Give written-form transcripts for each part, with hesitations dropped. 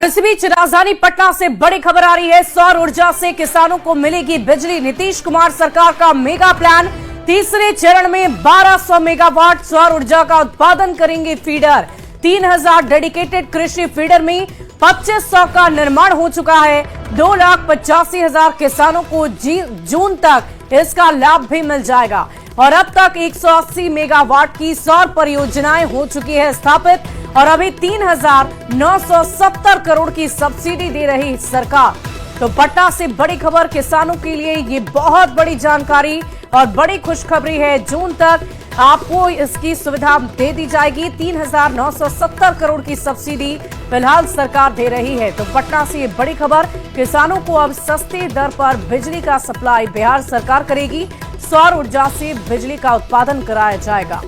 इस बीच राजधानी पटना से बड़ी खबर आ रही है। सौर ऊर्जा से किसानों को मिलेगी बिजली। नीतीश कुमार सरकार का मेगा प्लान। तीसरे चरण में 1200 मेगावाट सौर ऊर्जा का उत्पादन करेंगे फीडर। 3000 डेडिकेटेड कृषि फीडर में 2500 का निर्माण हो चुका है। 2,85,000 किसानों को जून तक इसका लाभ भी मिल जाएगा और अब तक 180 मेगावाट की सौर परियोजनाएं हो चुकी है स्थापित और अभी 3,970 करोड़ की सब्सिडी दे रही सरकार। तो पटना से बड़ी खबर, किसानों के लिए ये बहुत बड़ी जानकारी और बड़ी खुशखबरी है। जून तक आपको इसकी सुविधा दे दी जाएगी। 3,970 करोड़ की सब्सिडी फिलहाल सरकार दे रही है। तो पटना से ये बड़ी खबर, किसानों को अब सस्ती दर पर बिजली का सप्लाई बिहार सरकार करेगी। सौर ऊर्जा से बिजली का उत्पादन कराया जाएगा।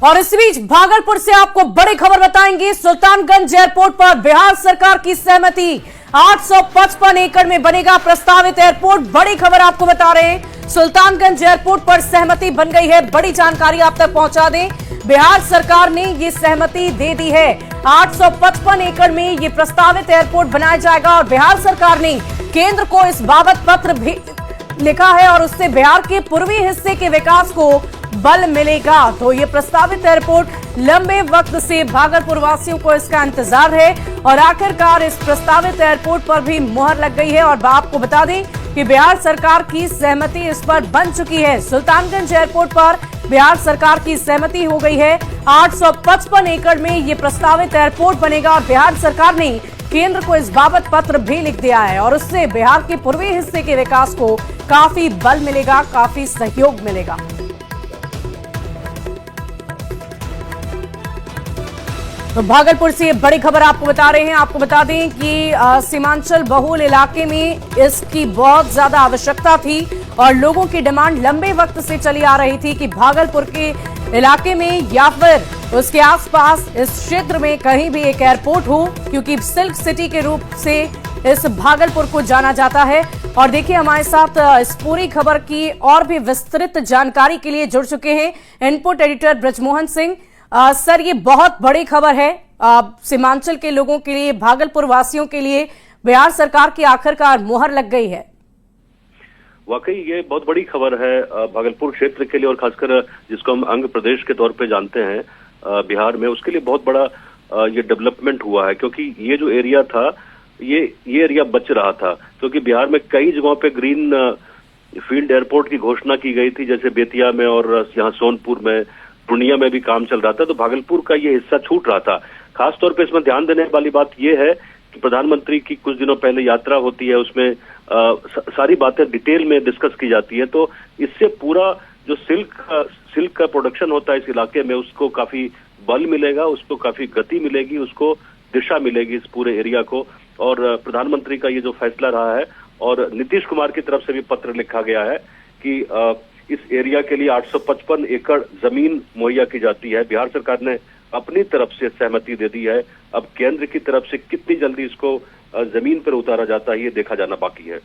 और इस बीच भागलपुर से आपको बड़ी खबर बताएंगे। सुल्तानगंज एयरपोर्ट पर बिहार सरकार की सहमति। 855 एकड़ में बनेगा प्रस्तावित एयरपोर्ट। बड़ी खबर आपको बता रहे हैं, सुल्तानगंज एयरपोर्ट पर सहमति बन गई है। बड़ी जानकारी आप तक पहुंचा दें, बिहार सरकार ने ये सहमति दे दी है। 855 एकड़ में ये प्रस्तावित एयरपोर्ट बनाया जाएगा और बिहार सरकार ने केंद्र को इस बाबत पत्र भी लिखा है और उससे बिहार के पूर्वी हिस्से के विकास को बल मिलेगा। तो ये प्रस्तावित एयरपोर्ट, लंबे वक्त से भागलपुर वासियों को इसका इंतजार है और आखिरकार इस प्रस्तावित एयरपोर्ट पर भी मुहर लग गई है। और आपको बता दें कि बिहार सरकार की सहमति इस पर बन चुकी है। सुल्तानगंज एयरपोर्ट पर बिहार सरकार की सहमति हो गई है। 855 एकड़ में ये प्रस्तावित एयरपोर्ट बनेगा और बिहार सरकार ने केंद्र को इस बाबत पत्र भी लिख दिया है और उससे बिहार के पूर्वी हिस्से के विकास को काफी बल मिलेगा, काफी सहयोग मिलेगा। तो भागलपुर से बड़ी खबर आपको बता रहे हैं। आपको बता दें कि सीमांचल बहुल इलाके में इसकी बहुत ज्यादा आवश्यकता थी और लोगों की डिमांड लंबे वक्त से चली आ रही थी कि भागलपुर के इलाके में या फिर उसके आसपास इस क्षेत्र में कहीं भी एक एयरपोर्ट हो, क्योंकि सिल्क सिटी के रूप से इस भागलपुर को जाना जाता है। और देखिए, हमारे साथ इस पूरी खबर की और भी विस्तृत जानकारी के लिए जुड़ चुके हैं input editor Brajmohan Singh. Sir, ये बहुत बड़ी खबर है सीमांचल के लोगों के लिए, भागलपुर वासियों के लिए। बिहार सरकार की आखिरकार मुहर लग गई है। वाकई ये बहुत बड़ी खबर है भागलपुर क्षेत्र के लिए और खासकर जिसको हम अंग प्रदेश के तौर पे जानते हैं बिहार में, उसके लिए बहुत बड़ा ये डेवलपमेंट हुआ है। क्योंकि ये जो एरिया था, ये एरिया बच रहा था, क्योंकि बिहार में कई जगहों पे ग्रीन फील्ड एयरपोर्ट की घोषणा की गई थी, जैसे बेतिया में और यहाँ सोनपुर में, पूर्णिया में भी काम चल रहा था। तो भागलपुर का ये हिस्सा छूट रहा था। खासतौर पे इसमें ध्यान देने वाली बात ये है कि प्रधानमंत्री की कुछ दिनों पहले यात्रा होती है, उसमें सारी बातें डिटेल में डिस्कस की जाती है। तो इससे पूरा जो सिल्क का प्रोडक्शन होता है इस इलाके में, उसको काफी बल मिलेगा, उसको काफी गति मिलेगी, उसको दिशा मिलेगी इस पूरे एरिया को। और प्रधानमंत्री का ये जो फैसला रहा है और नीतीश कुमार की तरफ से भी पत्र लिखा गया है कि इस एरिया के लिए 855 एकड़ जमीन मुहैया की जाती है। बिहार सरकार ने अपनी तरफ से सहमति दे दी है। अब केंद्र की तरफ से कितनी जल्दी इसको जमीन पर उतारा जाता है, ये देखा जाना बाकी है।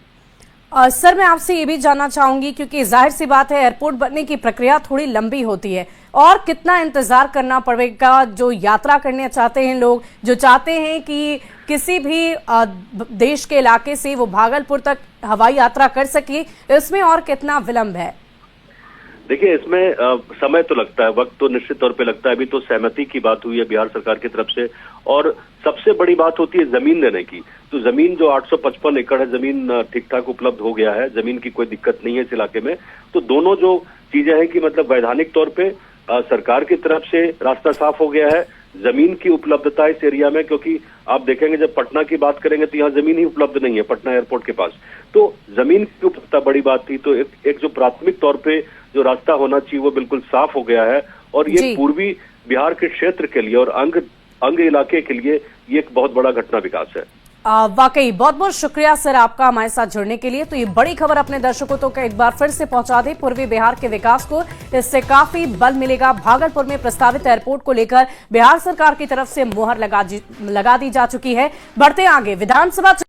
सर, मैं आपसे ये भी जानना चाहूंगी, क्योंकि जाहिर सी बात है एयरपोर्ट बनने की प्रक्रिया थोड़ी लंबी होती है और कितना इंतजार करना पड़ेगा जो यात्रा करने चाहते हैं लोग, जो चाहते हैं कि किसी भी देश के इलाके से वो भागलपुर तक हवाई यात्रा कर सके, इसमें और कितना विलंब है? देखिए, इसमें समय तो लगता है, वक्त तो निश्चित तौर पे लगता है। अभी तो सहमति की बात हुई है बिहार सरकार की तरफ से और सबसे बड़ी बात होती है जमीन लेने की। तो जमीन जो 855 एकड़ है, जमीन ठीक ठाक उपलब्ध हो गया है, जमीन की कोई दिक्कत नहीं है इस इलाके में। तो दोनों जो चीजें हैं कि मतलब वैधानिक तौर पे सरकार की तरफ से रास्ता साफ हो गया है, जमीन की उपलब्धता इस एरिया में, क्योंकि आप देखेंगे जब पटना की बात करेंगे तो यहाँ जमीन ही उपलब्ध नहीं है पटना एयरपोर्ट के पास। तो जमीन की उपलब्धता बड़ी बात थी। तो एक जो प्राथमिक तौर पे जो रास्ता होना चाहिए वो बिल्कुल साफ हो गया है और ये पूर्वी बिहार के क्षेत्र के लिए और अंग इलाके के लिए ये एक बहुत बड़ा घटना विकास है। वाकई बहुत बहुत शुक्रिया सर आपका हमारे साथ जुड़ने के लिए। तो ये बड़ी खबर अपने दर्शकों तक एक बार फिर से पहुंचा दें, पूर्वी बिहार के विकास को इससे काफी बल मिलेगा। भागलपुर में प्रस्तावित एयरपोर्ट को लेकर बिहार सरकार की तरफ से मुहर लगा दी जा चुकी है। बढ़ते आगे, विधानसभा